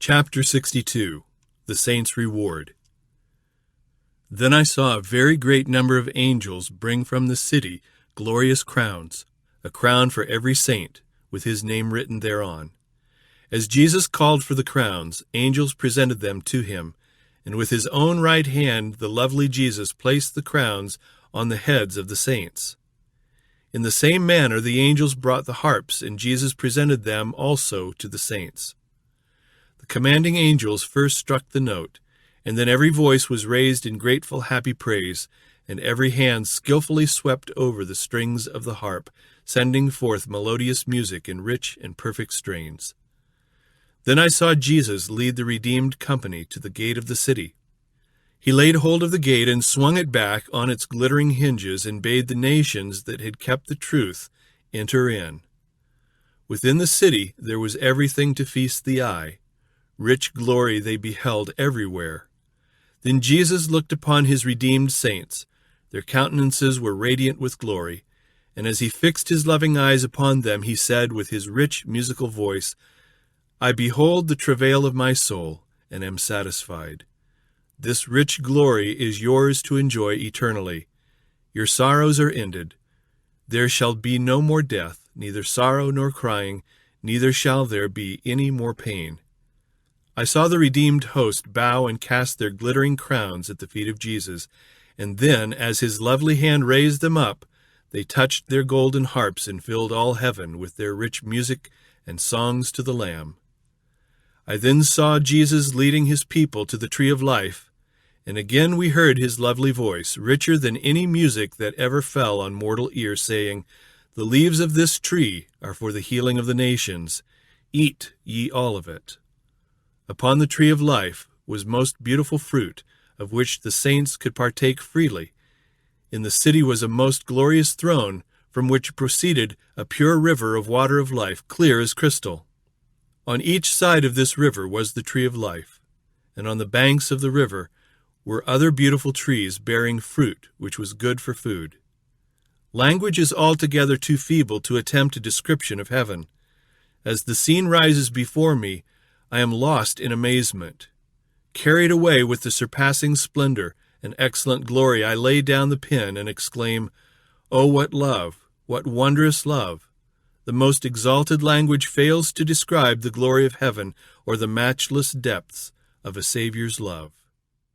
Chapter 62. The Saints' Reward. Then I saw a very great number of angels bring from the city glorious crowns, a crown for every saint, with his name written thereon. As Jesus called for the crowns, angels presented them to him, and with his own right hand the lovely Jesus placed the crowns on the heads of the saints. In the same manner the angels brought the harps, and Jesus presented them also to the saints. The commanding angels first struck the note, and then every voice was raised in grateful happy praise, and every hand skillfully swept over the strings of the harp, sending forth melodious music in rich and perfect strains. Then I saw Jesus lead the redeemed company to the gate of the city. He laid hold of the gate and swung it back on its glittering hinges and bade the nations that had kept the truth enter in. Within the city there was everything to feast the eye. Rich glory they beheld everywhere. Then Jesus looked upon his redeemed saints. Their countenances were radiant with glory, and as he fixed his loving eyes upon them, he said with his rich musical voice, I behold the travail of my soul, and am satisfied. This rich glory is yours to enjoy eternally. Your sorrows are ended. There shall be no more death, neither sorrow nor crying, neither shall there be any more pain. I saw the redeemed host bow and cast their glittering crowns at the feet of Jesus, and then, as his lovely hand raised them up, they touched their golden harps and filled all heaven with their rich music and songs to the Lamb. I then saw Jesus leading his people to the tree of life, and again we heard his lovely voice, richer than any music that ever fell on mortal ear, saying, The leaves of this tree are for the healing of the nations. Eat ye all of it. Upon the tree of life was most beautiful fruit, of which the saints could partake freely. In the city was a most glorious throne, from which proceeded a pure river of water of life, clear as crystal. On each side of this river was the tree of life, and on the banks of the river were other beautiful trees bearing fruit which was good for food. Language is altogether too feeble to attempt a description of heaven. As the scene rises before me, I am lost in amazement. Carried away with the surpassing splendor and excellent glory, I lay down the pen and exclaim, Oh, what love, what wondrous love! The most exalted language fails to describe the glory of heaven or the matchless depths of a Savior's love.